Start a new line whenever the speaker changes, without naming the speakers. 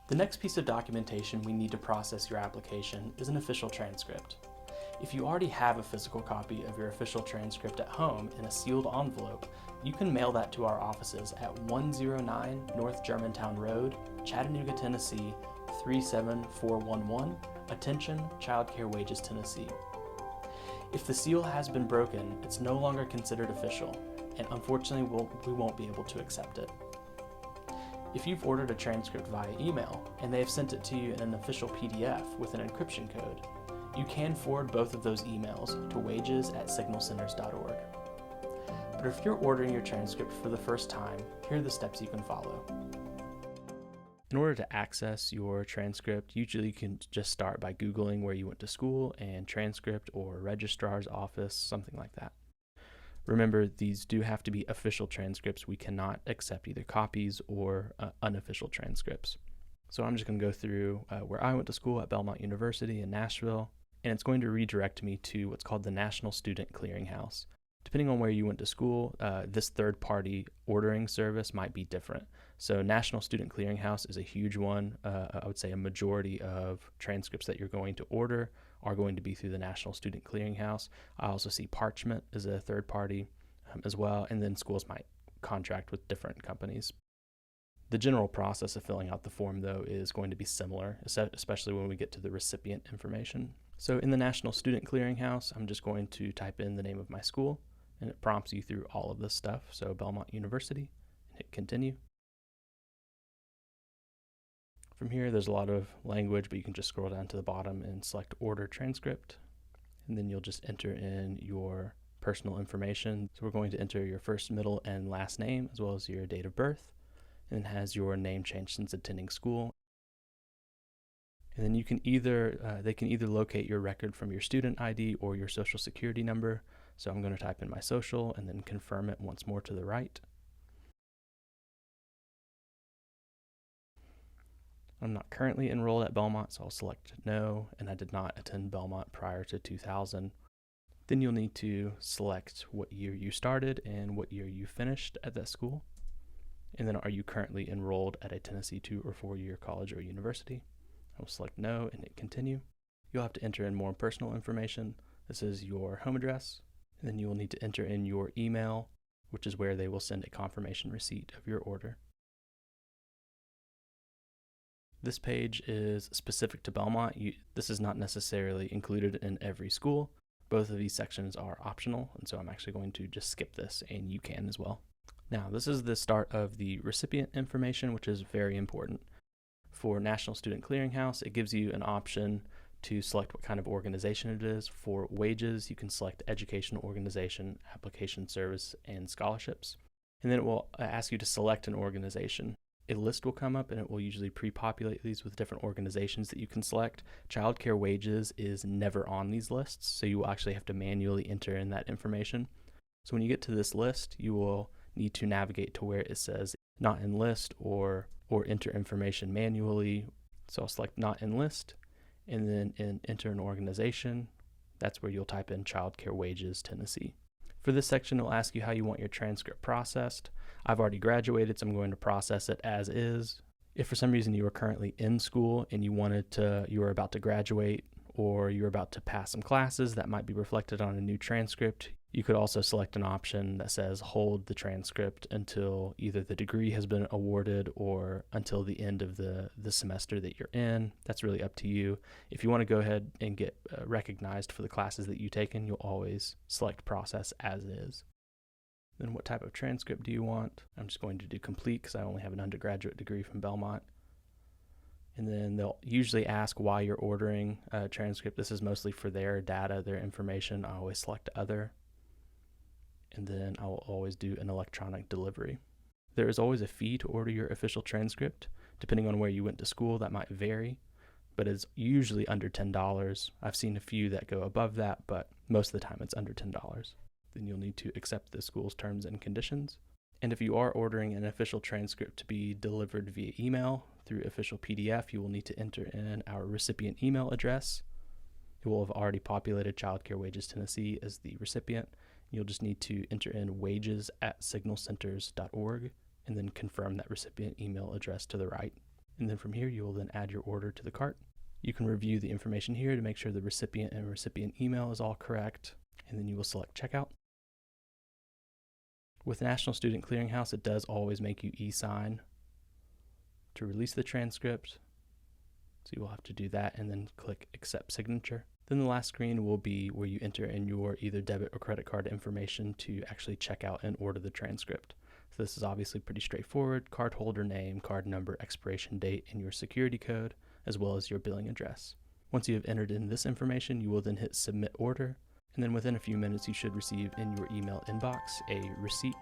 The next piece of documentation we need to process your application is an official transcript. If you already have a physical copy of your official transcript at home in a sealed envelope, you can mail that to our offices at 109 North Germantown Road, Chattanooga, Tennessee 37411. Attention, Child Care Wages, Tennessee. If the seal has been broken, it's no longer considered official, and unfortunately we won't be able to accept it. If you've ordered a transcript via email and they have sent it to you in an official PDF with an encryption code, you can forward both of those emails to wages@signalcenters.org. But if you're ordering your transcript for the first time, here are the steps you can follow. In order to access your transcript, usually you can just start by Googling where you went to school and transcript or registrar's office, something like that. Remember, these do have to be official transcripts. We cannot accept either copies or unofficial transcripts. So I'm just going to go through where I went to school at Belmont University in Nashville, and it's going to redirect me to what's called the National Student Clearinghouse. Depending on where you went to school, this third-party ordering service might be different. So National Student Clearinghouse is a huge one. I would say a majority of transcripts that you're going to order are going to be through the National Student Clearinghouse. I also see Parchment as a third party as well, and then schools might contract with different companies. The general process of filling out the form, though, is going to be similar, especially when we get to the recipient information. So in the National Student Clearinghouse, I'm just going to type in the name of my school, and it prompts you through all of this stuff. So Belmont University, and hit continue. From here, there's a lot of language, but you can just scroll down to the bottom and select Order Transcript, and then you'll just enter in your personal information. So we're going to enter your first, middle, and last name, as well as your date of birth, and has your name changed since attending school. And then you can they can either locate your record from your student ID or your social security number. So I'm going to type in my social and then confirm it once more to the right. I'm not currently enrolled at Belmont, so I'll select no, and I did not attend Belmont prior to 2000. Then you'll need to select what year you started and what year you finished at that school. And then are you currently enrolled at a Tennessee 2 or 4-year college or university? I will select no and hit continue. You'll have to enter in more personal information. This is your home address, and then you will need to enter in your email, which is where they will send a confirmation receipt of your order. This page is specific to Belmont. This is not necessarily included in every school. Both of these sections are optional, and so I'm actually going to just skip this, and you can as well. Now, this is the start of the recipient information, which is very important. For National Student Clearinghouse, it gives you an option to select what kind of organization it is. For wages, you can select educational organization, application service, and scholarships. And then it will ask you to select an organization. A list will come up, and it will usually pre-populate these with different organizations that you can select. Child Care Wages is never on these lists, so you will actually have to manually enter in that information. So when you get to this list, you will need to navigate to where it says not in list or enter information manually. So I'll select not in list, and then enter an organization. That's where you'll type in Child Care Wages, Tennessee. For this section, it'll ask you how you want your transcript processed. I've already graduated, so I'm going to process it as is. If for some reason you are currently in school and you were about to graduate, or you're about to pass some classes that might be reflected on a new transcript, you could also select an option that says hold the transcript until either the degree has been awarded or until the end of the semester that you're in. That's really up to you. If you want to go ahead and get recognized for the classes that you've taken, you'll always select process as is. Then what type of transcript do you want? I'm just going to do complete because I only have an undergraduate degree from Belmont. And then they'll usually ask why you're ordering a transcript. This is mostly for their data, their information. I always select other. And then I will always do an electronic delivery. There is always a fee to order your official transcript. Depending on where you went to school, that might vary, but it's usually under $10. I've seen a few that go above that, but most of the time it's under $10. Then you'll need to accept the school's terms and conditions. And if you are ordering an official transcript to be delivered via email through official PDF, you will need to enter in our recipient email address. You will have already populated Child Care Wages Tennessee as the recipient. You'll just need to enter in wages@signalcenters.org and then confirm that recipient email address to the right. And then from here, you will then add your order to the cart. You can review the information here to make sure the recipient and recipient email is all correct, and then you will select checkout. With National Student Clearinghouse, it does always make you e-sign to release the transcript. So you will have to do that and then click accept signature. Then the last screen will be where you enter in your either debit or credit card information to actually check out and order the transcript. So this is obviously pretty straightforward: card holder name, card number, expiration date, and your security code, as well as your billing address. Once you have entered in this information, you will then hit submit order, and then within a few minutes you should receive in your email inbox a receipt